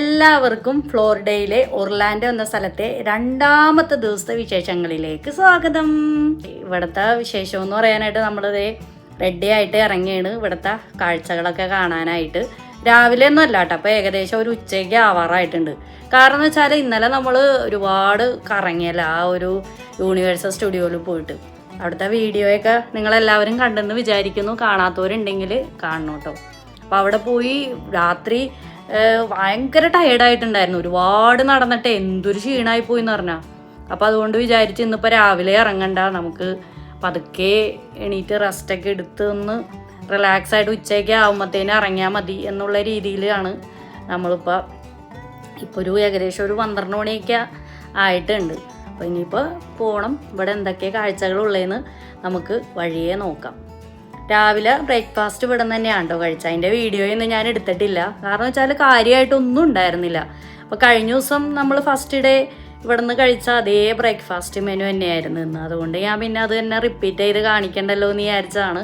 എല്ലാവർക്കും ഫ്ലോറിഡയിലെ ഒർലാൻഡോ എന്ന സ്ഥലത്തെ രണ്ടാമത്തെ ദിവസത്തെ വിശേഷങ്ങളിലേക്ക് സ്വാഗതം. ഇവിടുത്തെ വിശേഷം എന്ന് പറയാനായിട്ട് നമ്മളിത് റെഡി ആയിട്ട് ഇറങ്ങിയാണ് ഇവിടുത്തെ കാഴ്ചകളൊക്കെ കാണാനായിട്ട്. രാവിലെ ഒന്നും അല്ല കേട്ടോ, അപ്പോൾ ഏകദേശം ഒരു ഉച്ചയ്ക്ക് ആവാറായിട്ടുണ്ട്. കാരണം എന്ന് വെച്ചാൽ ഇന്നലെ നമ്മൾ ഒരുപാട് കറങ്ങിയല്ല ആ ഒരു യൂണിവേഴ്സൽ സ്റ്റുഡിയോയിൽ പോയിട്ട്. അവിടുത്തെ വീഡിയോയൊക്കെ നിങ്ങളെല്ലാവരും കണ്ടെന്ന് വിചാരിക്കുന്നു. കാണാത്തവരുണ്ടെങ്കിൽ കാണണം കേട്ടോ. അപ്പോൾ അവിടെ പോയി രാത്രി ഭയങ്കര ടയേർഡായിട്ടുണ്ടായിരുന്നു. ഒരുപാട് നടന്നിട്ട് എന്തൊരു ക്ഷീണമായി പോയി എന്ന് പറഞ്ഞാൽ. അപ്പോൾ അതുകൊണ്ട് വിചാരിച്ച് ഇന്നിപ്പോൾ രാവിലെ ഇറങ്ങണ്ട, നമുക്ക് പതുക്കെ എണീറ്റ് റെസ്റ്റൊക്കെ എടുത്ത് ഒന്ന് റിലാക്സ് ആയിട്ട് ഉച്ചയ്ക്ക് ആകുമ്പോഴത്തേനും ഇറങ്ങിയാൽ മതി എന്നുള്ള രീതിയിലാണ് നമ്മളിപ്പോൾ ഒരു ഏകദേശം ഒരു 12 മണിയൊക്കെ ആയിട്ടുണ്ട്. അപ്പോൾ ഇനിയിപ്പോൾ പോകണം. ഇവിടെ എന്തൊക്കെ കാഴ്ചകളുള്ളതെന്ന് നമുക്ക് വഴിയെ നോക്കാം. രാവിലെ ബ്രേക്ക്ഫാസ്റ്റ് ഇവിടെ നിന്ന് തന്നെയാണ് കേട്ടോ കഴിച്ചത്. അതിൻ്റെ വീഡിയോയൊന്നും ഞാൻ എടുത്തിട്ടില്ല. കാരണം വെച്ചാൽ കാര്യമായിട്ടൊന്നും ഉണ്ടായിരുന്നില്ല. അപ്പോൾ കഴിഞ്ഞ ദിവസം നമ്മൾ ഫസ്റ്റ് ഡേ ഇവിടെ നിന്ന് കഴിച്ച അതേ ബ്രേക്ക്ഫാസ്റ്റ് മെനു തന്നെയായിരുന്നു ഇന്ന്. അതുകൊണ്ട് ഞാൻ പിന്നെ അത് തന്നെ റിപ്പീറ്റ് ചെയ്ത് കാണിക്കണ്ടല്ലോ എന്ന് വിചാരിച്ചാണ്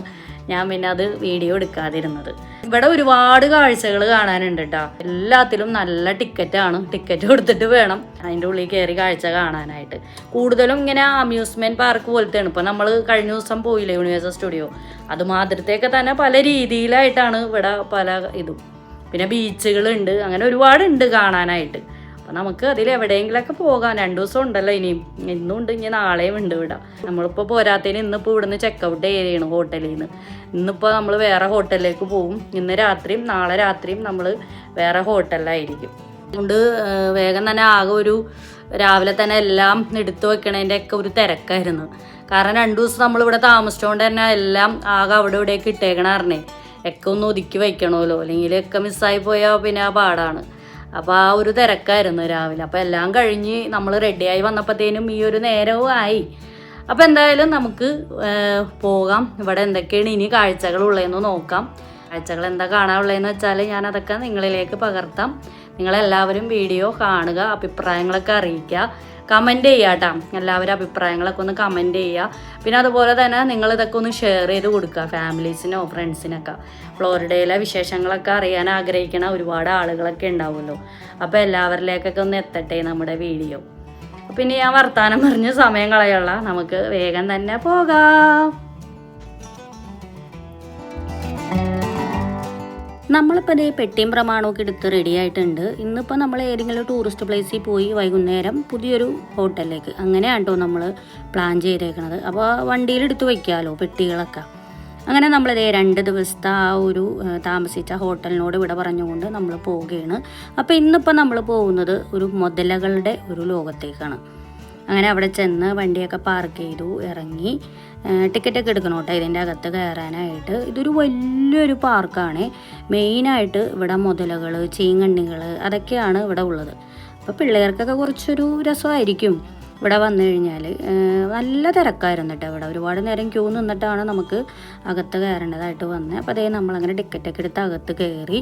ഞാൻ പിന്നെ അത് വീഡിയോ എടുക്കാതിരുന്നത്. ഇവിടെ ഒരുപാട് കാഴ്ചകൾ കാണാനുണ്ട് കേട്ടോ. എല്ലാത്തിലും നല്ല ടിക്കറ്റാണ്. ടിക്കറ്റ് കൊടുത്തിട്ട് വേണം അതിൻ്റെ ഉള്ളിൽ കയറി കാഴ്ച കാണാനായിട്ട്. കൂടുതലും ഇങ്ങനെ അമ്യൂസ്മെൻറ്റ് പാർക്ക് പോലത്തെയാണ്. ഇപ്പോൾ നമ്മൾ കഴിഞ്ഞ ദിവസം പോയില്ലേ യൂണിവേഴ്സൽ സ്റ്റുഡിയോ, അതുമാത്രത്തെയൊക്കെ തന്നെ പല രീതിയിലായിട്ടാണ് ഇവിടെ പല ഇതും. പിന്നെ ബീച്ചുകളുണ്ട്, അങ്ങനെ ഒരുപാടുണ്ട് കാണാനായിട്ട്. അപ്പം നമുക്ക് അതിൽ എവിടെയെങ്കിലുമൊക്കെ പോകാം. 2 ദിവസം ഉണ്ടല്ലോ ഇനിയും. ഇന്നും ഉണ്ട്, ഇനി നാളെയും ഉണ്ട് ഇവിടെ. നമ്മളിപ്പോൾ പോരാത്തതിന് ഇന്നിപ്പോൾ ഇവിടുന്ന് ചെക്കൗട്ട് ചെയ്യണം ഹോട്ടലിൽ നിന്ന്. ഇന്നിപ്പോൾ നമ്മൾ വേറെ ഹോട്ടലിലേക്ക് പോകും. ഇന്ന് രാത്രിയും നാളെ രാത്രിയും നമ്മൾ വേറെ ഹോട്ടലിലായിരിക്കും. അതുകൊണ്ട് വേഗം തന്നെ ആകെ ഒരു രാവിലെ തന്നെ എല്ലാം എടുത്തു വെക്കണതിൻ്റെ ഒക്കെ ഒരു തിരക്കായിരുന്നു. കാരണം 2 ദിവസം നമ്മളിവിടെ താമസിച്ചുകൊണ്ട് തന്നെ എല്ലാം ആകെ അവിടെ ഇവിടെയൊക്കെ ഇട്ടേക്കണാറിനെ ഒക്കെ ഒന്ന് ഒതുക്കി വയ്ക്കണമല്ലോ, അല്ലെങ്കിൽ ഒക്കെ മിസ്സായി പോയാൽ പിന്നെ ആ പാടാണ്. അപ്പോൾ ആ ഒരു തിരക്കായിരുന്നു രാവിലെ. അപ്പോൾ എല്ലാം കഴിഞ്ഞ് നമ്മൾ റെഡിയായി വന്നപ്പോഴത്തേനും ഈ ഒരു നേരവും ആയി. അപ്പോൾ എന്തായാലും നമുക്ക് പോകാം. ഇവിടെ എന്തൊക്കെയാണ് ഇനി കാഴ്ചകളുള്ളതെന്ന് നോക്കാം. കാഴ്ചകൾ എന്താ കാണാനുള്ളതെന്ന് വെച്ചാൽ ഞാനതൊക്കെ നിങ്ങളിലേക്ക് പകർത്താം. നിങ്ങളെല്ലാവരും വീഡിയോ കാണുക, അഭിപ്രായങ്ങളൊക്കെ അറിയിക്കുക, കമൻറ്റ് ചെയ്യുക കേട്ടോ. എല്ലാവരും അഭിപ്രായങ്ങളൊക്കെ ഒന്ന് കമൻറ്റ് ചെയ്യുക. പിന്നെ അതുപോലെ തന്നെ നിങ്ങളിതൊക്കെ ഒന്ന് ഷെയർ ചെയ്ത് കൊടുക്കുക ഫാമിലീസിനോ ഫ്രണ്ട്സിനൊക്കെ. ഫ്ലോറിഡയിലെ വിശേഷങ്ങളൊക്കെ അറിയാൻ ആഗ്രഹിക്കുന്ന ഒരുപാട് ആളുകളൊക്കെ ഉണ്ടാവുമല്ലോ. അപ്പോൾ എല്ലാവരിലേക്കൊക്കെ ഒന്ന് എത്തട്ടെ നമ്മുടെ വീഡിയോ. പിന്നെ ഞാൻ വർത്താനം പറഞ്ഞ് സമയം കളയുള്ള, നമുക്ക് വേഗം തന്നെ പോകാം. നമ്മളിപ്പോൾ അതേ പെട്ടിയും പ്രമാണമൊക്കെ എടുത്ത് റെഡി ആയിട്ടുണ്ട്. ഇന്നിപ്പോൾ നമ്മൾ ഏതെങ്കിലും ടൂറിസ്റ്റ് പ്ലേസിൽ പോയി വൈകുന്നേരം പുതിയൊരു ഹോട്ടലിലേക്ക് അങ്ങനെയാണ് കേട്ടോ നമ്മൾ പ്ലാൻ ചെയ്തേക്കണത്. അപ്പോൾ വണ്ടിയിലെടുത്ത് വയ്ക്കാമല്ലോ പെട്ടികളൊക്കെ. അങ്ങനെ നമ്മളിതേ 2 ദിവസത്തെ ആ ഒരു താമസിച്ച ഹോട്ടലിനോട് ഇവിടെ പറഞ്ഞുകൊണ്ട് നമ്മൾ പോവുകയാണ്. അപ്പോൾ ഇന്നിപ്പോൾ നമ്മൾ പോകുന്നത് ഒരു മുതലകളുടെ ഒരു ലോകത്തേക്കാണ്. അങ്ങനെ അവിടെ ചെന്ന് വണ്ടിയൊക്കെ പാർക്ക് ചെയ്തു, ഇറങ്ങി ടിക്കറ്റൊക്കെ എടുക്കണം കേട്ടോ ഇതിൻ്റെ അകത്ത് കയറാനായിട്ട്. ഇതൊരു വലിയൊരു പാർക്കാണ്. മെയിനായിട്ട് ഇവിടെ മുതലകൾ, ചീങ്കണ്ണികൾ അതൊക്കെയാണ് ഇവിടെ ഉള്ളത്. അപ്പോൾ പിള്ളേർക്കൊക്കെ കുറച്ചൊരു രസമായിരിക്കും ഇവിടെ വന്നു കഴിഞ്ഞാൽ. നല്ല തിരക്കായിരുന്നു കേട്ടോ ഇവിടെ. ഒരുപാട് നേരം ക്യൂ നിന്നിട്ടാണ് നമുക്ക് അകത്ത് കയറേണ്ടതായിട്ട് വന്നത്. അപ്പോൾ അതേ നമ്മളങ്ങനെ ടിക്കറ്റൊക്കെ എടുത്ത് അകത്ത് കയറി.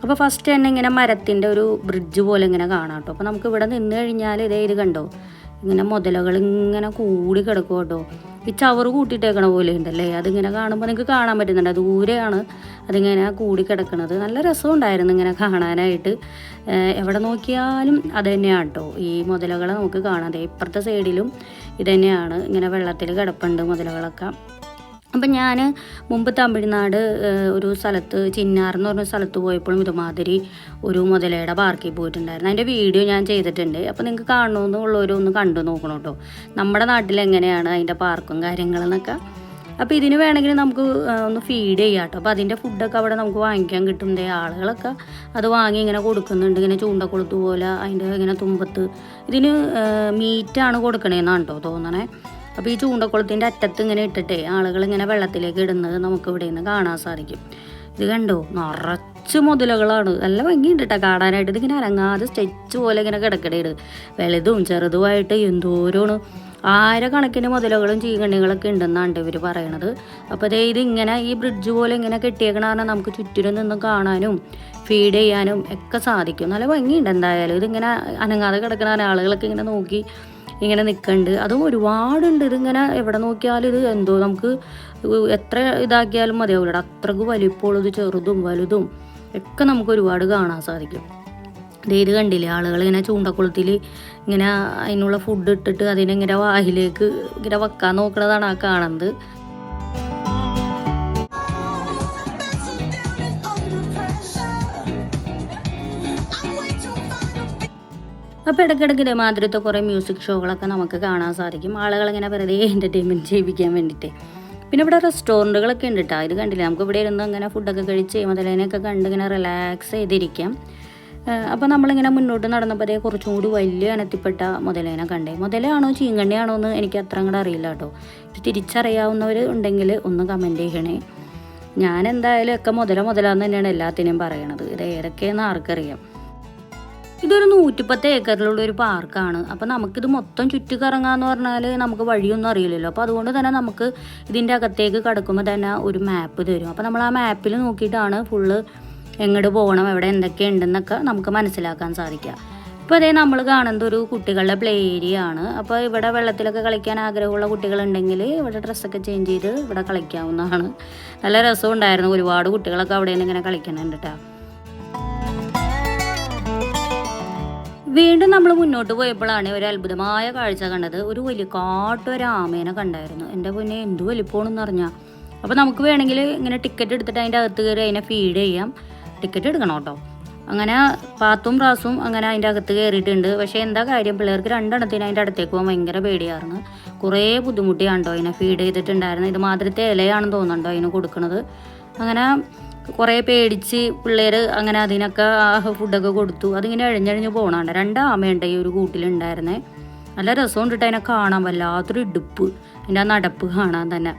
അപ്പോൾ ഫസ്റ്റ് തന്നെ ഇങ്ങനെ മരത്തിൻ്റെ ഒരു ബ്രിഡ്ജ് പോലെ ഇങ്ങനെ കാണാം കേട്ടോ. അപ്പോൾ നമുക്ക് ഇവിടെ നിന്ന് കഴിഞ്ഞാൽ ഇത് കണ്ടോ, ഇങ്ങനെ മുതലകൾ ഇങ്ങനെ കൂടി കിടക്കും കേട്ടോ. ഈ ചവറ് കൂട്ടിയിട്ടേക്കണ പോലെ ഉണ്ടല്ലേ, അതിങ്ങനെ കാണുമ്പോൾ നിങ്ങൾക്ക് കാണാൻ പറ്റുന്നുണ്ട്. ദൂരെയാണ് അതിങ്ങനെ കൂടി കിടക്കണത്. നല്ല രസമുണ്ടായിരുന്നു ഇങ്ങനെ കാണാനായിട്ട്. എവിടെ നോക്കിയാലും അത് തന്നെയാണ് കേട്ടോ ഈ മുതലകളെ നമുക്ക് കാണാതെ. ഇപ്പുറത്തെ സൈഡിലും ഇത് തന്നെയാണ്, ഇങ്ങനെ വെള്ളത്തിൽ കിടപ്പുണ്ട് മുതലകളൊക്കെ. അപ്പം ഞാൻ മുമ്പ് തമിഴ്നാട് ഒരു സ്ഥലത്ത് ചിന്നാർ എന്ന് പറഞ്ഞ സ്ഥലത്ത് പോയപ്പോഴും ഇതുമാതിരി ഒരു മുതലയുടെ പാർക്കിൽ പോയിട്ടുണ്ടായിരുന്നു. അതിൻ്റെ വീഡിയോ ഞാൻ ചെയ്തിട്ടുണ്ട്. അപ്പോൾ നിങ്ങൾക്ക് കാണണമെന്നുള്ളവരൊന്ന് കണ്ടു നോക്കണം കേട്ടോ, നമ്മുടെ നാട്ടിൽ എങ്ങനെയാണ് അതിൻ്റെ പാർക്കും കാര്യങ്ങളെന്നൊക്കെ. അപ്പോൾ ഇതിന് വേണമെങ്കിൽ നമുക്ക് ഒന്ന് ഫീഡ് ചെയ്യാം കേട്ടോ. അപ്പോൾ അതിൻ്റെ ഫുഡൊക്കെ അവിടെ നമുക്ക് വാങ്ങിക്കാൻ കിട്ടും. ആളുകളൊക്കെ അത് വാങ്ങി ഇങ്ങനെ കൊടുക്കുന്നുണ്ട്. ഇങ്ങനെ ചൂണ്ടക്കൊളുത്ത് പോലെ അതിൻ്റെ ഇങ്ങനെ തുമ്പത്ത് ഇതിന് മീറ്റാണ് കൊടുക്കണേന്നാണ് കേട്ടോ തോന്നണേ. അപ്പോൾ ഈ ചൂണ്ടക്കുളത്തിൻ്റെ അറ്റത്ത് ഇങ്ങനെ ഇട്ടിട്ടേ ആളുകളിങ്ങനെ വെള്ളത്തിലേക്ക് ഇടുന്നത് നമുക്ക് ഇവിടെ നിന്ന് കാണാൻ സാധിക്കും. ഇത് കണ്ടോ, നിറച്ച് മുതലകളാണ്. നല്ല ഭംഗിയുണ്ട് കേട്ടോ കാണാനായിട്ട്. ഇതിങ്ങനെ അനങ്ങാതെ സ്റ്റിച്ച് പോലെ ഇങ്ങനെ കിടക്കണേട്. വലുതും ചെറുതുമായിട്ട് എന്തോരമാണ്, 1000 കണക്കിന് മുതലകളും ചീങ്കണ്ണികളൊക്കെ ഉണ്ടെന്നാണ് ഇവർ പറയണത്. അപ്പോൾ അതേ ഇതിങ്ങനെ ഈ ബ്രിഡ്ജ് പോലെ ഇങ്ങനെ കെട്ടിയേക്കണ കാരണം നമുക്ക് ചുറ്റിനും നിന്ന് കാണാനും ഫീഡ് ചെയ്യാനും ഒക്കെ സാധിക്കും. നല്ല ഭംഗിയുണ്ട് എന്തായാലും. ഇതിങ്ങനെ അനങ്ങാതെ കിടക്കണ ആളുകളൊക്കെ ഇങ്ങനെ നോക്കി ഇങ്ങനെ നിൽക്കുന്നുണ്ട്. അതും ഒരുപാടുണ്ട്. ഇതിങ്ങനെ എവിടെ നോക്കിയാലും ഇത് എന്തോ നമുക്ക് എത്ര ഇതാക്കിയാലും മതിയാവില്ല. അത്രക്ക് വലിപ്പമുള്ളത് ചെറുതും വലുതും ഒക്കെ നമുക്ക് ഒരുപാട് കാണാൻ സാധിക്കും. ഇത് കണ്ടില്ലേ, ആളുകൾ ഇങ്ങനെ ചൂണ്ടക്കുളത്തിൽ ഇങ്ങനെ അതിനുള്ള ഫുഡ് ഇട്ടിട്ട് അതിനിങ്ങനെ വായിലേക്ക് ഇങ്ങനെ വെക്കാൻ നോക്കുന്നതാണ് ആ കാണുന്നത്. അപ്പോൾ ഇടയ്ക്കിടയ്ക്ക് ഇതേമാതിരത്തെ കുറേ മ്യൂസിക് ഷോകളൊക്കെ നമുക്ക് കാണാൻ സാധിക്കും, ആളുകളിങ്ങനെ വെറുതെ എൻ്റർടൈൻമെൻറ്റ് ചെയ്യിപ്പിക്കാൻ വേണ്ടിയിട്ട്. പിന്നെ ഇവിടെ റെസ്റ്റോറൻറ്റുകളൊക്കെ ഉണ്ട് കേട്ടോ. ഇത് കണ്ടില്ലേ, നമുക്ക് ഇവിടെ ഇരുന്ന് അങ്ങനെ ഫുഡൊക്കെ കഴിച്ച് മുതലേനെയൊക്കെ കണ്ട് ഇങ്ങനെ റിലാക്സ് ചെയ്തിരിക്കാം. അപ്പോൾ നമ്മളിങ്ങനെ മുന്നോട്ട് നടന്നപ്പോഴേ കുറച്ചും കൂടി വലിയ ഇനത്തിൽപ്പെട്ട മുതലേനെ കണ്ടേ. മുതലാണോ ചീങ്കണ്ണിയാണോ എന്ന് എനിക്ക് അത്ര അങ്ങോട്ട് അറിയില്ല കേട്ടോ. ഇത് തിരിച്ചറിയാവുന്നവർ ഉണ്ടെങ്കിൽ ഒന്ന് കമൻറ്റ് ചെയ്യണേ. ഞാൻ എന്തായാലും ഒക്കെ മുതലാന്ന് തന്നെയാണ് എല്ലാത്തിനെയും പറയണത്. ഇത് ഏതൊക്കെയെന്ന് ആർക്കറിയാം. ഇതൊരു 110 ഏക്കറിലുള്ള ഒരു പാർക്കാണ്. അപ്പോൾ നമുക്കിത് മൊത്തം ചുറ്റി കറങ്ങാമെന്ന് പറഞ്ഞാൽ നമുക്ക് വഴിയൊന്നും അറിയില്ലല്ലോ. അപ്പോൾ അതുകൊണ്ട് തന്നെ നമുക്ക് ഇതിൻ്റെ അകത്തേക്ക് കടക്കുമ്പോൾ തന്നെ ഒരു മാപ്പ് തരും. അപ്പോൾ നമ്മൾ ആ മാപ്പിൽ നോക്കിയിട്ടാണ് ഫുള്ള് എങ്ങോട്ട് പോകണം, എവിടെ എന്തൊക്കെ ഉണ്ടെന്നൊക്കെ നമുക്ക് മനസ്സിലാക്കാൻ സാധിക്കുക. ഇപ്പോൾ അതേ നമ്മൾ കാണുന്നത് ഒരു കുട്ടികളുടെ പ്ലേ ഏരിയ ആണ്. അപ്പോൾ ഇവിടെ വെള്ളത്തിലൊക്കെ കളിക്കാൻ ആഗ്രഹമുള്ള കുട്ടികളുണ്ടെങ്കിൽ ഇവിടെ ഡ്രസ്സൊക്കെ ചേഞ്ച് ചെയ്ത് ഇവിടെ കളിക്കാവുന്നതാണ്. നല്ല രസമുണ്ടായിരുന്നു, ഒരുപാട് കുട്ടികളൊക്കെ അവിടെ നിന്ന് ഇങ്ങനെ കളിക്കുന്നുണ്ട് കേട്ടോ. വീണ്ടും നമ്മൾ മുന്നോട്ട് പോയപ്പോഴാണ് ഒരു അത്ഭുതമായ കാഴ്ച കണ്ടത്. ഒരു വലിയ കാട്ടൊരു ആമേനെ കണ്ടായിരുന്നു. എൻ്റെ പൊന്നെ, എന്ത് വലിപ്പമാണെന്ന് അറിഞ്ഞാൽ. അപ്പോൾ നമുക്ക് വേണമെങ്കിൽ ഇങ്ങനെ ടിക്കറ്റ് എടുത്തിട്ട് അതിൻ്റെ അകത്ത് കയറി അതിനെ ഫീഡ് ചെയ്യാം. ടിക്കറ്റ് എടുക്കണം കേട്ടോ. അങ്ങനെ പാത്തും റാസും അങ്ങനെ അതിൻ്റെ അകത്ത് കയറിയിട്ടുണ്ട്. പക്ഷേ എന്താ കാര്യം, പിള്ളേർക്ക് 2 എണ്ണത്തിന് അതിൻ്റെ അടുത്തേക്ക് പോകാൻ ഭയങ്കര പേടിയായിരുന്നു. കുറേ ബുദ്ധിമുട്ടിയാണ്ടോ അതിനെ ഫീഡ് ചെയ്തിട്ടുണ്ടായിരുന്നു. ഇത് മാതിരത്തെ ഇലയാണെന്ന് തോന്നുന്നുണ്ടോ അതിന് കൊടുക്കുന്നത്. അങ്ങനെ കുറേ പേടിച്ച് പിള്ളേർ അങ്ങനെ അതിനൊക്കെ ഫുഡൊക്കെ കൊടുത്തു. അതിങ്ങനെ എഴഞ്ഞഴിഞ്ഞ് പോകണുണ്ട്. 2 ആമയുണ്ട് ഈ ഒരു കൂട്ടിലുണ്ടായിരുന്നേ. നല്ല രസമുണ്ട് അതിനെ കാണാൻ, വല്ലാത്തൊരു ഇടുപ്പ് അതിൻ്റെ ആ നടപ്പ് കാണാൻ തന്നെ.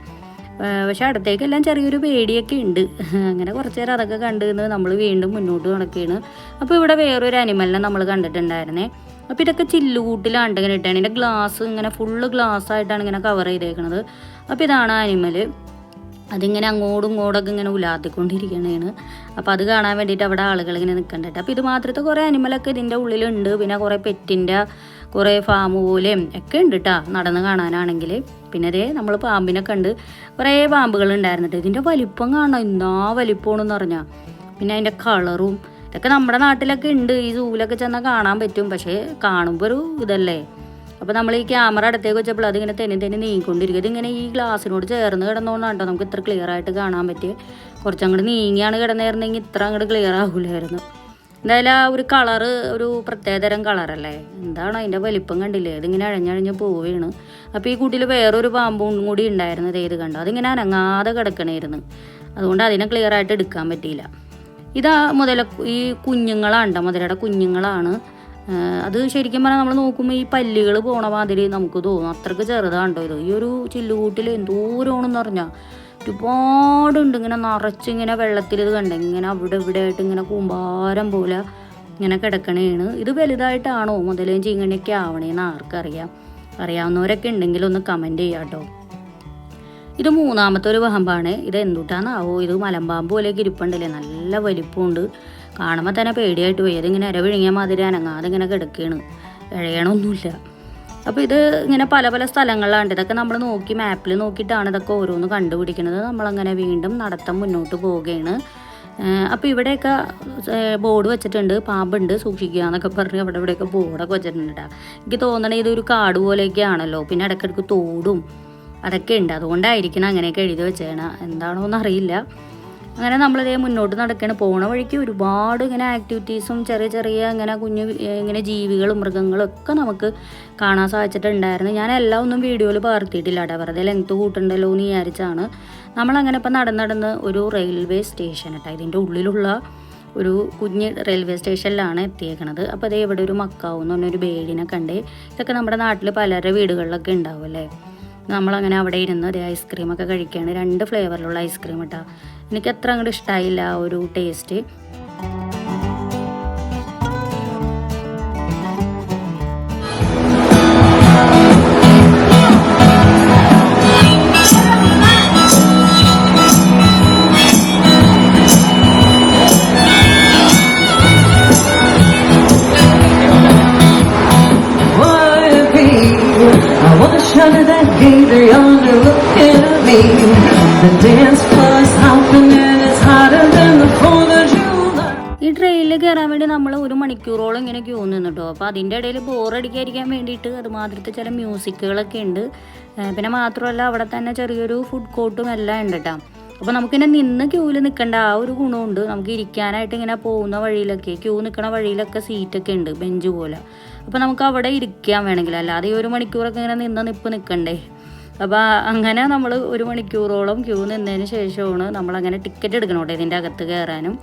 പക്ഷെ അടുത്തേക്കെല്ലാം ചെറിയൊരു പേടിയൊക്കെ ഉണ്ട്. അങ്ങനെ കുറച്ച് നേരം അതൊക്കെ കണ്ടുനിന്ന് നമ്മൾ വീണ്ടും മുന്നോട്ട് നടക്കുകയാണ്. അപ്പോൾ ഇവിടെ വേറൊരു അനിമലിനെ നമ്മൾ കണ്ടിട്ടുണ്ടായിരുന്നേ. അപ്പോൾ ഇതൊക്കെ ചില്ലുകൂട്ടിലാണ് ഇങ്ങനെ ഇട്ടാണ്. ഇതിൻ്റെ ഗ്ലാസ് ഇങ്ങനെ ഫുള്ള് ഗ്ലാസ് ആയിട്ടാണ് ഇങ്ങനെ കവർ ചെയ്തേക്കുന്നത്. അപ്പോൾ ഇതാണ് അനിമൽ. അതിങ്ങനെ അങ്ങോട്ടും ഇങ്ങോട്ടൊക്കെ ഇങ്ങനെ ഉലാത്തിക്കൊണ്ടിരിക്കണേണ്. അപ്പോൾ അത് കാണാൻ വേണ്ടിയിട്ട് അവിടെ ആളുകൾ ഇങ്ങനെ നിൽക്കണ്ടിട്ട്. അപ്പോൾ ഇത് മാത്രത്തെ കുറേ അനിമലൊക്കെ ഇതിൻ്റെ ഉള്ളിലുണ്ട്. പിന്നെ കുറേ പെറ്റിൻ്റെ കുറേ ഫാം പോലെയും ഒക്കെ ഉണ്ട് കേട്ടോ നടന്ന് കാണാനാണെങ്കിൽ. പിന്നെ അതേ നമ്മൾ പാമ്പിനെ കണ്ട്, കുറേ പാമ്പുകൾ ഉണ്ടായിരുന്നിട്ട്. ഇതിൻ്റെ വലിപ്പം കാണണം, എന്താ വലിപ്പമാണെന്ന് പറഞ്ഞാൽ. പിന്നെ അതിൻ്റെ കളറും ഇതൊക്കെ നമ്മുടെ നാട്ടിലൊക്കെ ഉണ്ട്, ഈ സൂവിലൊക്കെ ചെന്നാൽ കാണാൻ പറ്റും. പക്ഷേ കാണുമ്പോൾ ഒരു ഇതല്ലേ. അപ്പോൾ നമ്മൾ ഈ ക്യാമറ അടുത്തേക്ക് വെച്ചപ്പോൾ അതിങ്ങനെ തെന്നി നീങ്ങിക്കൊണ്ടിരിക്കും. ഇതിങ്ങനെ ഈ ഗ്ലാസ്സിനോട് ചേർന്ന് കിടന്നുകൊണ്ടാണ് കേട്ടോ നമുക്ക് ഇത്ര ക്ലിയർ ആയിട്ട് കാണാൻ പറ്റിയത്. കുറച്ചങ്ങോട്ട് നീങ്ങിയാണ് കിടന്നിരുന്നെങ്കിൽ ഇത്ര അങ്ങോട്ട് ക്ലിയർ ആകില്ലായിരുന്നു. എന്തായാലും ആ ഒരു കളറ് ഒരു പ്രത്യേകതരം കളറല്ലേ. എന്താണ് അതിൻ്റെ വലിപ്പം കണ്ടില്ലേ, ഇതിങ്ങനെ അഴഞ്ഞഴിഞ്ഞ് പോവുകയാണ്. അപ്പോൾ ഈ കൂട്ടിൽ വേറൊരു പാമ്പും കൂടി ഉണ്ടായിരുന്നത്. ഏത് കണ്ടോ, അതിങ്ങനെ അനങ്ങാതെ കിടക്കണമായിരുന്നു. അതുകൊണ്ട് അതിനെ ക്ലിയർ ആയിട്ട് എടുക്കാൻ പറ്റിയില്ല. ഇതാ ഈ കുഞ്ഞുങ്ങളാണ്, മുതലയുടെ കുഞ്ഞുങ്ങളാണ്. അത് ശരിക്കും പറഞ്ഞാൽ നമ്മൾ നോക്കുമ്പോൾ ഈ പല്ലുകൾ പോണ മാതിരി നമുക്ക് തോന്നും, അത്രയ്ക്ക് ചെറുതാണ്ടോ ഇത്. ഈ ഒരു ചില്ലുകൂട്ടിൽ എന്തോരമാണെന്ന് പറഞ്ഞാൽ ഒരുപാടുണ്ട്. ഇങ്ങനെ നിറച്ചിങ്ങനെ വെള്ളത്തിൽ ഇത് കണ്ട ഇങ്ങനെ അവിടെ ഇവിടെ ആയിട്ട് ഇങ്ങനെ കൂമ്പാരം പോലെ ഇങ്ങനെ കിടക്കണേണ്. ഇത് വലുതായിട്ടാണോ മുതലേം ചീങ്കണ്ണിയൊക്കെ ആവണേന്ന് ആർക്കറിയാം. അറിയാവുന്നവരൊക്കെ ഉണ്ടെങ്കിൽ ഒന്ന് കമൻറ്റ് ചെയ്യാം കേട്ടോ. ഇത് 3ാമത്തെ ഒരു പാമ്പാണ്. ഇത് എന്തുട്ടാന്നാവോ, ഇത് മലമ്പാമ്പ് പോലെയൊക്കെ ഇരിപ്പുണ്ടല്ലേ, നല്ല വലിപ്പമുണ്ട്. കാണുമ്പോൾ തന്നെ പേടിയായിട്ട് പോയി. അതിങ്ങനെ ഇര വിഴുങ്ങിയ മാതിരി അനങ്ങാതെ ഇങ്ങനെ കിടക്കുകയാണ്, ഇഴയണമൊന്നുമില്ല. അപ്പോൾ ഇത് ഇങ്ങനെ പല പല സ്ഥലങ്ങളിലാണ്. ഇതൊക്കെ നമ്മൾ നോക്കി മാപ്പിൽ നോക്കിയിട്ടാണ് ഇതൊക്കെ ഓരോന്ന് കണ്ടുപിടിക്കുന്നത്. നമ്മളങ്ങനെ വീണ്ടും നടത്തം മുന്നോട്ട് പോവുകയാണ്. അപ്പോൾ ഇവിടെയൊക്കെ ബോർഡ് വെച്ചിട്ടുണ്ട്, പാമ്പുണ്ട് സൂക്ഷിക്കുക എന്നൊക്കെ പറഞ്ഞ് അവിടെ ഇവിടെയൊക്കെ ബോർഡൊക്കെ വെച്ചിട്ടുണ്ട് കേട്ടോ. എനിക്ക് തോന്നണേ ഇതൊരു കാട് പോലെയൊക്കെ ആണല്ലോ. പിന്നെ ഇടയ്ക്കിടയ്ക്ക് തോടും അതൊക്കെ ഉണ്ട്, അതുകൊണ്ടായിരിക്കണം അങ്ങനെയൊക്കെ എഴുതി വെച്ചേണ, എന്താണോന്ന് അറിയില്ല. അങ്ങനെ നമ്മളിതേ മുന്നോട്ട് നടക്കുകയാണ്. പോണ വഴിക്ക് ഒരുപാട് ഇങ്ങനെ ആക്ടിവിറ്റീസും ചെറിയ ചെറിയ ഇങ്ങനെ ഇങ്ങനെ ജീവികളും മൃഗങ്ങളും ഒക്കെ നമുക്ക് കാണാൻ സാധിച്ചിട്ടുണ്ടായിരുന്നു. ഞാൻ എല്ലാം ഒന്നും വീഡിയോയിൽ പകർത്തിയിട്ടില്ല കേട്ടോ, വെറുതെ ലെങ്ത്ത് കൂട്ടുണ്ടല്ലോ എന്ന് വിചാരിച്ചാണ്. നമ്മളങ്ങനെ ഇപ്പം നടന്ന് ഒരു റെയിൽവേ സ്റ്റേഷൻ കേട്ടോ, ഇതിൻ്റെ ഉള്ളിലുള്ള ഒരു കുഞ്ഞ് റെയിൽവേ സ്റ്റേഷനിലാണ് എത്തിയേക്കണത്. അപ്പോൾ അതേ ഇവിടെ ഒരു മക്കാവ് എന്ന് പറഞ്ഞൊരു ബേഡിനെ കണ്ടേ. ഇതൊക്കെ നമ്മുടെ നാട്ടിൽ പലരുടെ വീടുകളിലൊക്കെ ഉണ്ടാവും അല്ലേ. നമ്മളങ്ങനെ അവിടെ ഇരുന്ന് ഒരു ഐസ്ക്രീമൊക്കെ കഴിക്കുകയാണ്. 2 ഫ്ലേവറിലുള്ള ഐസ്ക്രീം കേട്ടോ. എനിക്ക് അത്ര അങ്ങോട്ട് ഇഷ്ടമായില്ല ഒരു ടേസ്റ്റ്. കിട്ടാൻ വേണ്ടി നമ്മൾ 1 മണിക്കൂറോളം ഇങ്ങനെ ക്യൂ നിന്നിട്ടോ. അപ്പോൾ അതിൻ്റെ ഇടയിൽ ബോറടിക്കാതിരിക്കാൻ വേണ്ടിയിട്ട് അതുമാതിരത്തെ ചില മ്യൂസിക്കുകളൊക്കെ ഉണ്ട്. പിന്നെ മാത്രമല്ല അവിടെ തന്നെ ചെറിയൊരു ഫുഡ് കോർട്ടും എല്ലാം ഉണ്ട് കേട്ടോ. അപ്പോൾ നമുക്കിങ്ങനെ നിന്ന് ക്യൂവിൽ നിൽക്കേണ്ട ആ ഒരു ഗുണമുണ്ട്. നമുക്ക് ഇരിക്കാനായിട്ട് ഇങ്ങനെ പോകുന്ന വഴിയിലൊക്കെ ക്യൂ നിൽക്കുന്ന വഴിയിലൊക്കെ സീറ്റൊക്കെ ഉണ്ട്, ബെഞ്ച് പോലെ. അപ്പോൾ നമുക്ക് അവിടെ ഇരിക്കാൻ വേണമെങ്കിൽ, അല്ലാതെ ഈ 1 മണിക്കൂറൊക്കെ ഇങ്ങനെ നിൽക്കണ്ടേ. അപ്പോൾ അങ്ങനെ നമ്മൾ 1 മണിക്കൂറോളം ക്യൂ നിന്നതിന് ശേഷമാണ് നമ്മളങ്ങനെ ടിക്കറ്റ് എടുക്കണം കേട്ടോ ഇതിൻ്റെ അകത്ത് കയറാനും.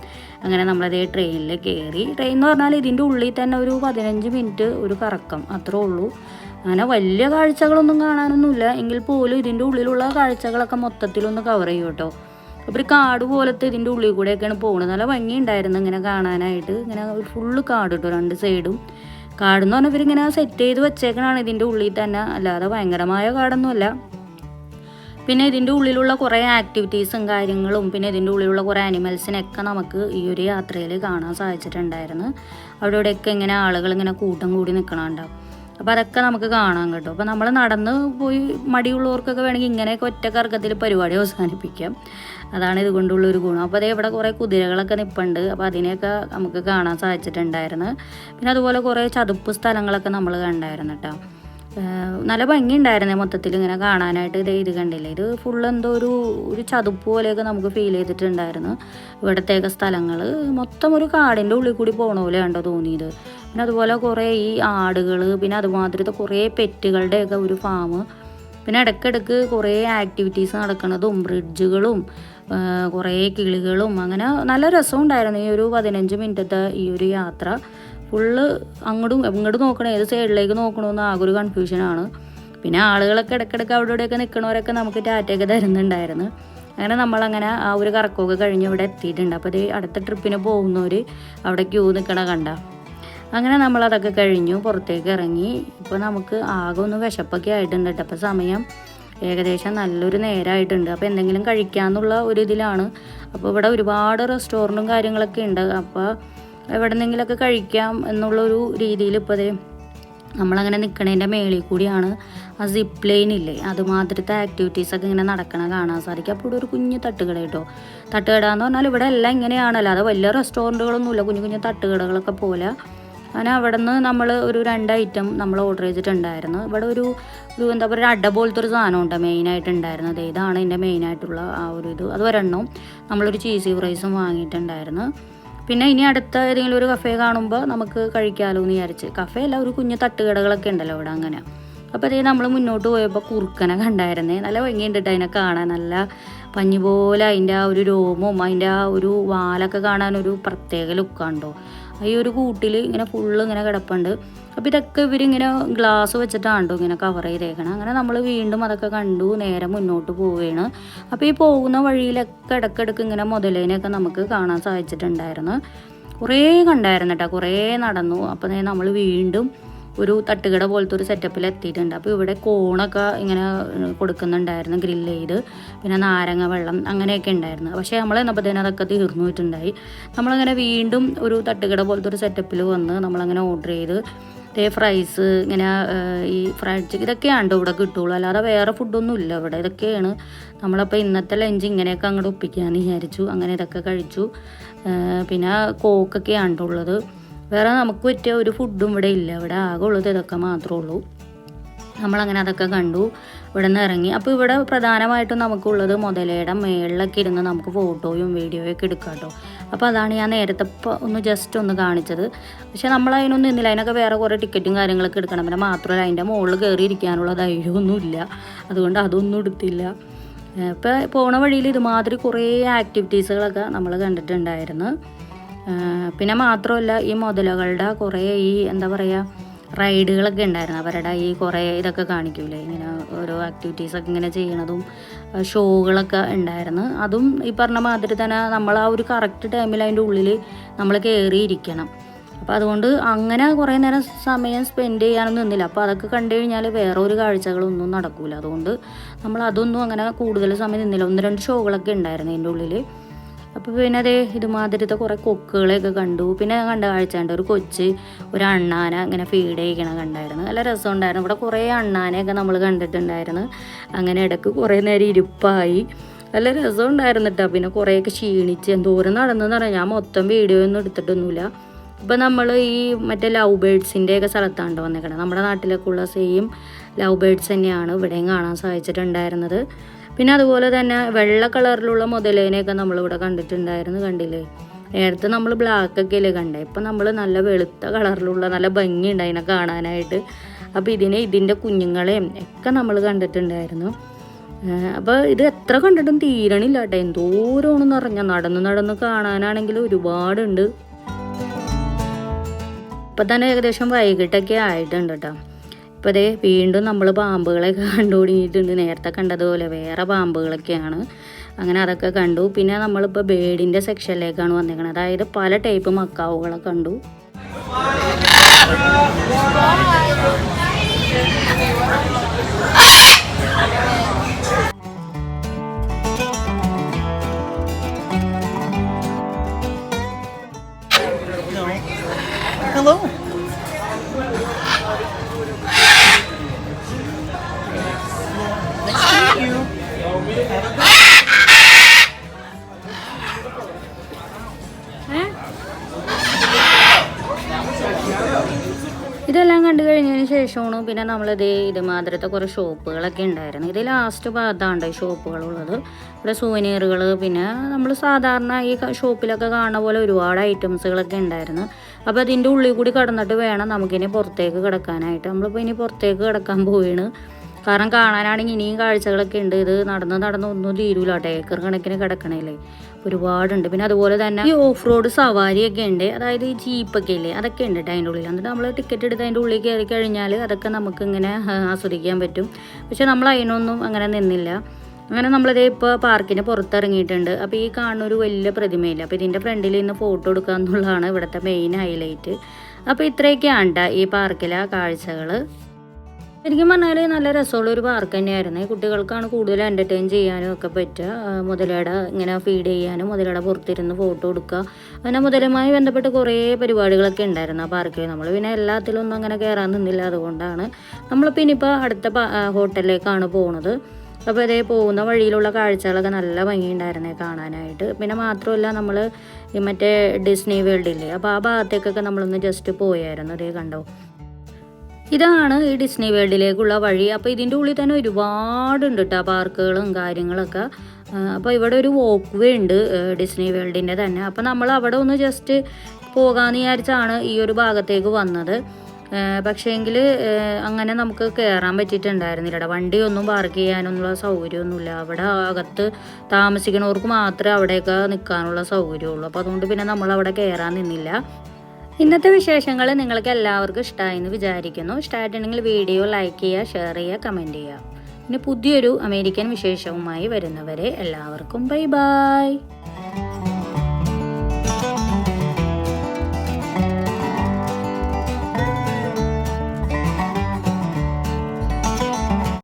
അങ്ങനെ നമ്മളതേ ട്രെയിനിൽ കയറി. ട്രെയിൻ എന്ന് പറഞ്ഞാൽ ഇതിൻ്റെ ഉള്ളിൽ തന്നെ ഒരു 15 മിനിറ്റ് ഒരു കറക്കം, അത്രേ ഉള്ളൂ. അങ്ങനെ വലിയ കാഴ്ചകളൊന്നും കാണാനൊന്നുമില്ല, എങ്കിൽ പോലും ഇതിൻ്റെ ഉള്ളിലുള്ള കാഴ്ചകളൊക്കെ മൊത്തത്തിലൊന്ന് കവർ ചെയ്യും കേട്ടോ. അപ്പോൾ ഒരു കാട് പോലത്തെ ഇതിൻ്റെ ഉള്ളിൽ കൂടെയൊക്കെയാണ് പോകുന്നത്. നല്ല ഭംഗിയുണ്ടായിരുന്നു ഇങ്ങനെ കാണാനായിട്ട്. ഇങ്ങനെ ഫുള്ള് കാട് കേട്ടോ, 2 സൈഡും. കാടെന്ന് പറഞ്ഞാൽ ഇവരിങ്ങനെ സെറ്റ് ചെയ്ത് വെച്ചേക്കണാണ് ഇതിൻ്റെ ഉള്ളിൽ തന്നെ, അല്ലാതെ ഭയങ്കരമായ കാടൊന്നുമല്ല. പിന്നെ ഇതിൻ്റെ ഉള്ളിലുള്ള കുറേ ആക്ടിവിറ്റീസും കാര്യങ്ങളും പിന്നെ ഇതിൻ്റെ ഉള്ളിലുള്ള കുറേ ആനിമൽസിനൊക്കെ നമുക്ക് ഈ ഒരു യാത്രയിൽ കാണാൻ സാധിച്ചിട്ടുണ്ടായിരുന്നു. അവിടെ ഇവിടെയൊക്കെ ഇങ്ങനെ ആളുകൾ ഇങ്ങനെ കൂട്ടം കൂടി നിൽക്കണുണ്ടാവും. അപ്പോൾ അതൊക്കെ നമുക്ക് കാണാൻ കേട്ടോ. അപ്പോൾ നമ്മൾ നടന്ന് പോയി മടിയുള്ളവർക്കൊക്കെ വേണമെങ്കിൽ ഇങ്ങനെയൊക്കെ ഒറ്റ കറക്കത്തിൽ പരിപാടി അവസാനിപ്പിക്കാം. അതാണ് ഇതുകൊണ്ടുള്ളൊരു ഗുണം. അപ്പോൾ അതേ ഇവിടെ കുറേ കുതിരകളൊക്കെ നിൽപ്പുണ്ട്. അപ്പോൾ അതിനെയൊക്കെ നമുക്ക് കാണാൻ സാധിച്ചിട്ടുണ്ടായിരുന്നു. പിന്നെ അതുപോലെ കുറേ ചതുപ്പ് സ്ഥലങ്ങളൊക്കെ നമ്മൾ കണ്ടായിരുന്നു കേട്ടോ. നല്ല ഭംഗിയുണ്ടായിരുന്നേ മൊത്തത്തിൽ ഇങ്ങനെ കാണാനായിട്ട്. ഇത് കണ്ടില്ലേ, ഇത് ഫുള്ള് എന്തോ ഒരു ചതുപ്പ് പോലെയൊക്കെ നമുക്ക് ഫീൽ ചെയ്തിട്ടുണ്ടായിരുന്നു. ഇവിടത്തേക്ക് സ്ഥലങ്ങൾ മൊത്തം ഒരു കാടിൻ്റെ ഉള്ളിൽ കൂടി പോകണ പോലെ കണ്ടോ തോന്നിയത്. പിന്നെ അതുപോലെ കുറേ ഈ ആടുകൾ, പിന്നെ അതുമാതിരത്തെ കുറേ പെറ്റുകളുടെയൊക്കെ ഒരു ഫാം. പിന്നെ ഇടയ്ക്കിടയ്ക്ക് കുറേ ആക്ടിവിറ്റീസ് നടക്കുന്നതും ബ്രിഡ്ജുകളും കുറേ കിളികളും, അങ്ങനെ നല്ല രസമുണ്ടായിരുന്നു ഈ ഒരു 15 മിനിറ്റത്തെ ഈ ഒരു യാത്ര. ഫുള്ള് ഇങ്ങോട്ട് നോക്കണം, ഏത് സൈഡിലേക്ക് നോക്കണമെന്ന് ആകെ ഒരു കൺഫ്യൂഷനാണ്. പിന്നെ ആളുകളൊക്കെ ഇടയ്ക്കിടയ്ക്ക് അവിടെ ഇവിടെയൊക്കെ നിൽക്കണവരൊക്കെ നമുക്ക് ടാറ്റയൊക്കെ തരുന്നുണ്ടായിരുന്നു. അങ്ങനെ നമ്മളങ്ങനെ ആ ഒരു കറക്കമൊക്കെ കഴിഞ്ഞ് ഇവിടെ എത്തിയിട്ടുണ്ട്. അപ്പോൾ ഇത് അടുത്ത ട്രിപ്പിന് പോകുന്നവർ അവിടെ ക്യൂ നിൽക്കണ കണ്ട. അങ്ങനെ നമ്മളതൊക്കെ കഴിഞ്ഞു പുറത്തേക്ക് ഇറങ്ങി. ഇപ്പോൾ നമുക്ക് ആകെ ഒന്ന് വിശപ്പൊക്കെ ആയിട്ടുണ്ട് കേട്ടോ. അപ്പോൾ സമയം ഏകദേശം നല്ലൊരു നേരമായിട്ടുണ്ട്. അപ്പോൾ എന്തെങ്കിലും കഴിക്കാമെന്നുള്ള ഒരു ഇതിലാണ്. അപ്പോൾ ഇവിടെ ഒരുപാട് റെസ്റ്റോറൻറ്റും കാര്യങ്ങളൊക്കെ ഉണ്ട്. അപ്പോൾ എവിടെ നിന്നെങ്കിലുമൊക്കെ കഴിക്കാം എന്നുള്ളൊരു രീതിയിൽ ഇപ്പോൾ അതേ നമ്മളങ്ങനെ നിൽക്കണതിൻ്റെ മേളിൽ കൂടിയാണ് ആ സിപ്പ് ലൈൻ ഇല്ലേ, അതുമാതിരത്തെ ആക്ടിവിറ്റീസൊക്കെ ഇങ്ങനെ നടക്കണ കാണാൻ സാധിക്കും. അപ്പോൾ ഇവിടെ ഒരു കുഞ്ഞു തട്ടുകട കേട്ടോ. തട്ടുകട എന്ന് പറഞ്ഞാൽ ഇവിടെ എല്ലാം ഇങ്ങനെയാണല്ലോ, അത് വലിയ റെസ്റ്റോറൻറ്റുകളൊന്നുമില്ല, കുഞ്ഞു കുഞ്ഞു തട്ടുകടകളൊക്കെ പോലെ. അങ്ങനെ അവിടെ നിന്ന് നമ്മൾ ഒരു 2 ഐറ്റം നമ്മൾ ഓർഡർ ചെയ്തിട്ടുണ്ടായിരുന്നു. ഇവിടെ ഒരു എന്താ പറയുക, അട പോലത്തെ ഒരു സാധനം ഉണ്ട് മെയിനായിട്ടുണ്ടായിരുന്നത്. ഇതാണ് ഇതിൻ്റെ മെയിനായിട്ടുള്ള ആ ഒരു ഇത്. അത് ഒരെണ്ണവും നമ്മളൊരു ചീസി ഫ്രൈസും വാങ്ങിയിട്ടുണ്ടായിരുന്നു. പിന്നെ ഇനി അടുത്ത ഏതെങ്കിലും ഒരു കഫേ കാണുമ്പോൾ നമുക്ക് കഴിക്കാമല്ലോ എന്ന് വിചാരിച്ച്. കഫേ അല്ല, ഒരു കുഞ്ഞു തട്ടുകടകളൊക്കെ ഉണ്ടല്ലോ ഇവിടെ അങ്ങനെ. അപ്പോൾ അതേ നമ്മൾ മുന്നോട്ട് പോയപ്പോൾ കുറുക്കനെ കണ്ടായിരുന്നേ. നല്ല ഭംഗിയുണ്ട് അതിനെ കാണാൻ, നല്ല പഞ്ഞി പോലെ അതിൻ്റെ ആ ഒരു രോമവും അതിൻ്റെ ആ ഒരു വാലൊക്കെ കാണാനൊരു പ്രത്യേക ലുക്കാണ്ടോ. ഈ ഒരു കൂട്ടിൽ ഇങ്ങനെ ഫുള്ള് ഇങ്ങനെ കിടപ്പുണ്ട്. അപ്പോൾ ഇതൊക്കെ ഇവരിങ്ങനെ ഗ്ലാസ് വെച്ചിട്ടാണ്ടോ ഇങ്ങനെ കവർ ചെയ്തേക്കണം. അങ്ങനെ നമ്മൾ വീണ്ടും അതൊക്കെ കണ്ടു നേരെ മുന്നോട്ട് പോവുകയാണ്. അപ്പോൾ ഈ പോകുന്ന വഴിയിലൊക്കെ ഇടയ്ക്കിടയ്ക്ക് ഇങ്ങനെ മുതലേനെയൊക്കെ നമുക്ക് കാണാൻ സാധിച്ചിട്ടുണ്ടായിരുന്നു. കുറേ കണ്ടായിരുന്നു കേട്ടോ, കുറേ നടന്നു. അപ്പോൾ നമ്മൾ വീണ്ടും ഒരു തട്ടുകട പോലത്തെ ഒരു സെറ്റപ്പിൽ എത്തിയിട്ടുണ്ട്. അപ്പോൾ ഇവിടെ കോണൊക്കെ ഇങ്ങനെ കൊടുക്കുന്നുണ്ടായിരുന്നു ഗ്രില്ല് ചെയ്ത്, പിന്നെ നാരങ്ങ വെള്ളം അങ്ങനെയൊക്കെ ഉണ്ടായിരുന്നു. പക്ഷേ നമ്മൾ എന്നപ്പോൾ തന്നെ അതൊക്കെ തീർന്നു പോയിട്ടുണ്ടായി. നമ്മളങ്ങനെ വീണ്ടും ഒരു തട്ടുകട പോലത്തെ ഒരു സെറ്റപ്പിൽ വന്ന് നമ്മളങ്ങനെ ഓർഡർ ചെയ്ത് ഫ്രൈസ് ഇങ്ങനെ ഈ ഫ്രൈഡ് ചിക്കൻ ഇതൊക്കെയാണ് ഇവിടെ കിട്ടുള്ളൂ, അല്ലാതെ വേറെ ഫുഡൊന്നും ഇല്ല ഇവിടെ. ഇതൊക്കെയാണ് നമ്മളപ്പോൾ ഇന്നത്തെ ലഞ്ച് ഇങ്ങനെയൊക്കെ അങ്ങോട്ട് ഒപ്പിക്കാമെന്ന് വിചാരിച്ചു. അങ്ങനെ ഇതൊക്കെ കഴിച്ചു. പിന്നെ കോക്കൊക്കെയാണ് ഉള്ളത്. വേറെ നമുക്ക് പറ്റിയ ഒരു ഫുഡും ഇവിടെ ഇല്ല, ഇവിടെ ആകെ ഉള്ളത് ഇതൊക്കെ മാത്രമേ ഉള്ളൂ. നമ്മളങ്ങനെ അതൊക്കെ കണ്ടു, ഇവിടെ നിന്ന് ഇറങ്ങി. അപ്പോൾ ഇവിടെ പ്രധാനമായിട്ടും നമുക്കുള്ളത് മുതലയുടെ മേളിലൊക്കെ ഇരുന്ന് നമുക്ക് ഫോട്ടോയും വീഡിയോയൊക്കെ എടുക്കാം കേട്ടോ. അപ്പോൾ അതാണ് ഞാൻ നേരത്തെ ഒന്ന് ജസ്റ്റ് ഒന്ന് കാണിച്ചത്. പക്ഷേ നമ്മൾ അതിനൊന്നും നിന്നില്ല, അതിനൊക്കെ വേറെ കുറേ ടിക്കറ്റും കാര്യങ്ങളൊക്കെ എടുക്കണം. പിന്നെ മാത്രമല്ല അതിൻ്റെ മുകളിൽ കയറി ഇരിക്കാനുള്ള ധൈര്യമൊന്നുമില്ല, അതുകൊണ്ട് അതൊന്നും എടുത്തില്ല. ഇപ്പോൾ പോണ വഴിയിൽ ഇതുമാതിരി കുറേ ആക്ടിവിറ്റീസുകളൊക്കെ നമ്മൾ കണ്ടിട്ടുണ്ടായിരുന്നു. പിന്നെ മാത്രമല്ല ഈ മുതലകളുടെ കുറേ ഈ എന്താ പറയുക റൈഡുകളൊക്കെ ഉണ്ടായിരുന്നു. അവരുടെ ഈ കുറേ ഇതൊക്കെ കാണിക്കൂലേ, ഇങ്ങനെ ഓരോ ആക്ടിവിറ്റീസൊക്കെ ഇങ്ങനെ ചെയ്യണതും ഷോകളൊക്കെ ഉണ്ടായിരുന്നു. അതും ഈ പറഞ്ഞ മാതിരി തന്നെ നമ്മൾ ആ ഒരു കറക്റ്റ് ടൈമിൽ അതിൻ്റെ ഉള്ളിൽ നമ്മൾ കയറിയിരിക്കണം. അപ്പോൾ അതുകൊണ്ട് അങ്ങനെ കുറേ നേരം സമയം സ്പെൻഡ് ചെയ്യാനൊന്നും നിന്നില്ല. അപ്പോൾ അതൊക്കെ കണ്ടു കഴിഞ്ഞാൽ വേറെ ഒരു കാഴ്ചകളൊന്നും നടക്കില്ല. അതുകൊണ്ട് നമ്മൾ അതൊന്നും അങ്ങനെ കൂടുതൽ സമയം നിന്നില്ല. 1-2 ഷോകളൊക്കെ ഉണ്ടായിരുന്നു അതിൻ്റെ ഉള്ളിൽ. അപ്പോൾ പിന്നെ അതേ ഇതുമാതിരത്തെ കുറേ കൊക്കുകളെയൊക്കെ കണ്ടു. പിന്നെ കണ്ട കാഴ്ച ഉണ്ട്, ഒരു കൊച്ച് ഒരു അണ്ണാന ഇങ്ങനെ ഫീഡ് ചെയ്യണം കണ്ടായിരുന്നു. നല്ല രസമുണ്ടായിരുന്നു. ഇവിടെ കുറേ അണ്ണാനെയൊക്കെ നമ്മൾ കണ്ടിട്ടുണ്ടായിരുന്നു. അങ്ങനെ ഇടയ്ക്ക് കുറേ നേരം ഇരിപ്പായി, നല്ല രസമുണ്ടായിരുന്നു കേട്ടോ. പിന്നെ കുറേയൊക്കെ ക്ഷീണിച്ച് എന്തോരം നടന്നെന്ന് പറഞ്ഞാൽ ഞാൻ മൊത്തം വീഡിയോ ഒന്നും എടുത്തിട്ടൊന്നുമില്ല. അപ്പോൾ നമ്മൾ ഈ മറ്റേ ലവ് ബേഡ്സിൻ്റെയൊക്കെ സ്ഥലത്താണ് വന്നേക്കണത്. നമ്മുടെ നാട്ടിലൊക്കെ ഉള്ള സെയിം ലവ് ബേഡ്സ് തന്നെയാണ് ഇവിടെയും കാണാൻ സാധിച്ചിട്ടുണ്ടായിരുന്നത്. പിന്നെ അതുപോലെ തന്നെ വെള്ള കളറിലുള്ള മുതലേനെയൊക്കെ നമ്മളിവിടെ കണ്ടിട്ടുണ്ടായിരുന്നു. കണ്ടില്ലേ, നേരത്തെ നമ്മൾ ബ്ലാക്കൊക്കെ അല്ലേ കണ്ടേ, ഇപ്പം നമ്മൾ നല്ല വെളുത്ത കളറിലുള്ള നല്ല ഭംഗിയുണ്ട് അതിനെ കാണാനായിട്ട്. അപ്പോൾ ഇതിൻ്റെ കുഞ്ഞുങ്ങളെയും ഒക്കെ നമ്മൾ കണ്ടിട്ടുണ്ടായിരുന്നു. അപ്പോൾ ഇത് എത്ര കണ്ടിട്ടും തീരണില്ല കേട്ടോ, എന്തോരമാണെന്ന് പറഞ്ഞാൽ നടന്ന് കാണാനാണെങ്കിൽ ഒരുപാടുണ്ട്. ഇപ്പം തന്നെ ഏകദേശം വൈകിട്ടൊക്കെ ആയിട്ടുണ്ട് കേട്ടോ. ഇപ്പോൾ അതേ വീണ്ടും നമ്മൾ പാമ്പുകളെയൊക്കെ കണ്ടു തുടങ്ങിയിട്ടുണ്ട്. നേരത്തെ കണ്ടതുപോലെ വേറെ പാമ്പുകളൊക്കെയാണ്. അങ്ങനെ അതൊക്കെ കണ്ടു. പിന്നെ നമ്മളിപ്പോൾ ബേഡിൻ്റെ സെക്ഷനിലേക്കാണ് വന്നേക്കുന്നത്. അതായത് പല ടൈപ്പ് മക്കാവുകളെ കണ്ടു. Hello. Nice to meet you. ഇതെല്ലാം കണ്ടു കഴിഞ്ഞതിന് ശേഷമാണ് പിന്നെ ഇതുമാതിരത്തെ കുറേ ഷോപ്പുകളൊക്കെ ഉണ്ടായിരുന്നു. ഇത് ലാസ്റ്റ് ഭാഗത്താണ് ഈ ഷോപ്പുകളുള്ളത്. ഇവിടെ സുവനീറുകൾ, പിന്നെ നമ്മൾ സാധാരണ ഈ ഷോപ്പിലൊക്കെ കാണുന്ന പോലെ ഒരുപാട് ഐറ്റംസുകളൊക്കെ ഉണ്ടായിരുന്നു. അപ്പോൾ അതിൻ്റെ ഉള്ളിൽ കൂടി കടന്നിട്ട് വേണം നമുക്കിനി പുറത്തേക്ക് കിടക്കാനായിട്ട്. നമ്മളിപ്പോൾ ഇനി പുറത്തേക്ക് കിടക്കാൻ പോവുകയാണ്. കാരണം കാണാനാണെങ്കിൽ ഇനിയും കാഴ്ചകളൊക്കെ ഉണ്ട്. ഇത് നടന്ന് ഒന്നും തീരൂല കേട്ടോ, ഏക്കർ കണക്കിന് കിടക്കണേലേ, ഒരുപാടുണ്ട്. പിന്നെ അതുപോലെ തന്നെ ഈ ഓഫ് റോഡ് സവാരിയൊക്കെ ഉണ്ട്. അതായത് ഈ ജീപ്പൊക്കെ ഇല്ലേ, അതൊക്കെ ഉണ്ട് അതിൻ്റെ ഉള്ളിൽ. എന്നിട്ട് നമ്മൾ ടിക്കറ്റ് എടുത്ത് അതിൻ്റെ ഉള്ളിൽ കയറി കഴിഞ്ഞാൽ അതൊക്കെ നമുക്ക് ഇങ്ങനെ ആസ്വദിക്കാൻ പറ്റും. പക്ഷെ നമ്മൾ അതിനൊന്നും അങ്ങനെ നിന്നില്ല. അങ്ങനെ നമ്മളിതേ ഇപ്പോൾ പാർക്കിന് പുറത്തിറങ്ങിയിട്ടുണ്ട്. അപ്പോൾ ഈ കാണുന്ന ഒരു വലിയ പ്രതിമയില്ല, അപ്പോൾ ഇതിൻ്റെ ഫ്രണ്ടിൽ നിന്ന് ഫോട്ടോ എടുക്കുക എന്നുള്ളതാണ് ഇവിടുത്തെ മെയിൻ ഹൈലൈറ്റ്. അപ്പോൾ ഇത്രയൊക്കെയാണ് കേട്ടോ ഈ പാർക്കിലെ കാഴ്ചകൾ. ശരിക്കും പറഞ്ഞാൽ നല്ല രസമുള്ള ഒരു പാർക്ക് തന്നെയായിരുന്നു. കുട്ടികൾക്കാണ് കൂടുതൽ എൻ്റർടൈൻ ചെയ്യാനും ഒക്കെ പറ്റുക. മുതലയുടെ ഇങ്ങനെ ഫീഡ് ചെയ്യാനും മുതലയുടെ പുറത്തിരുന്ന് ഫോട്ടോ എടുക്കുക, അങ്ങനെ മുതലുമായി ബന്ധപ്പെട്ട് കുറേ പരിപാടികളൊക്കെ ഉണ്ടായിരുന്നു ആ പാർക്കിൽ. നമ്മൾ പിന്നെ എല്ലാത്തിലും ഒന്നും അങ്ങനെ കയറാൻ നിന്നില്ല. അതുകൊണ്ടാണ് നമ്മളിപ്പോൾ ഇനിയിപ്പോൾ അടുത്ത ഹോട്ടലിലേക്കാണ് പോകുന്നത്. അപ്പോൾ ഇതേ പോകുന്ന വഴിയിലുള്ള കാഴ്ചകളൊക്കെ നല്ല ഭംഗിയുണ്ടായിരുന്നേ കാണാനായിട്ട്. പിന്നെ മാത്രമല്ല നമ്മൾ ഈ മറ്റേ ഡിസ്നി വേൾഡില്ലേ, അപ്പോൾ ആ ഭാഗത്തേക്കൊക്കെ നമ്മളൊന്ന് ജസ്റ്റ് പോയായിരുന്നു. അതേ കണ്ടോ, ഇതാണ് ഈ ഡിസ്നി വേൾഡിലേക്കുള്ള വഴി. അപ്പോൾ ഇതിൻ്റെ ഉള്ളിൽ തന്നെ ഒരുപാടുണ്ട് കേട്ടോ പാർക്കുകളും കാര്യങ്ങളൊക്കെ. അപ്പോൾ ഇവിടെ ഒരു വോക്ക് വേ ഉണ്ട് ഡിസ്നി വേൾഡിൻ്റെ തന്നെ. അപ്പോൾ നമ്മൾ അവിടെ ഒന്ന് ജസ്റ്റ് പോകാമെന്ന് വിചാരിച്ചാണ് ഈ ഒരു ഭാഗത്തേക്ക് വന്നത്. പക്ഷേങ്കിൽ അങ്ങനെ നമുക്ക് കയറാൻ പറ്റിയിട്ടുണ്ടായിരുന്നില്ല. വണ്ടിയൊന്നും പാർക്ക് ചെയ്യാനൊന്നുള്ള സൗകര്യമൊന്നുമില്ല. അവിടെ അകത്ത് താമസിക്കുന്നവർക്ക് മാത്രമേ അവിടെയൊക്കെ നിൽക്കാനുള്ള സൗകര്യമുള്ളൂ. അപ്പോൾ അതുകൊണ്ട് പിന്നെ നമ്മൾ അവിടെ കയറാൻ നിന്നില്ല. ഇന്നത്തെ വിശേഷങ്ങൾ നിങ്ങൾക്ക് എല്ലാവർക്കും ഇഷ്ടമായെന്ന് വിചാരിക്കുന്നു. ഇഷ്ടമായിട്ടുണ്ടെങ്കിൽ വീഡിയോ ലൈക്ക് ചെയ്യുക, ഷെയർ ചെയ്യുക, കമൻറ്റ് ചെയ്യുക. പിന്നെ പുതിയൊരു അമേരിക്കൻ വിശേഷവുമായി വരുന്നവരെ എല്ലാവർക്കും ബൈ ബൈ.